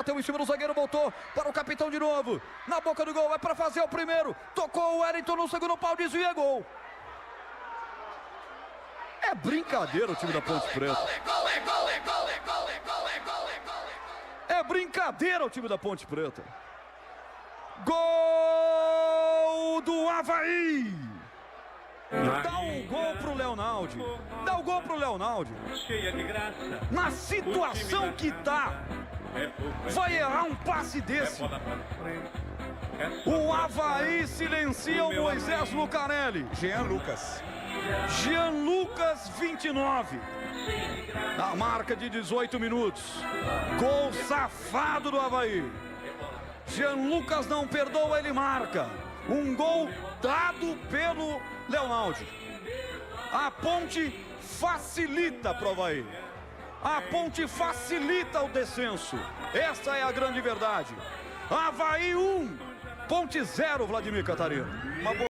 Bateu em cima do zagueiro, voltou para o capitão de novo. Na boca do gol, vai para fazer o primeiro. Tocou o Wellington no segundo pau, desvia, gol. É brincadeira o time da Ponte Preta. É brincadeira o time da Ponte Preta. Gol do Avaí. Dá o gol pro Leonaldi. Dá o gol pro Leonaldi. Cheia de graça. Na situação que tá, vai errar um passe desse. O Avaí silencia o Moisés Lucarelli. Jean Lucas. Jean Lucas, 29. Na marca de 18 minutos. Gol safado do Avaí. Jean Lucas não perdoa, ele marca. Um gol dado pelo Leonaldi. A Ponte facilita para o Avaí. A Ponte facilita o descenso. Essa é a grande verdade. Avaí 1, Ponte 0, Vladimir Catarino. Uma boa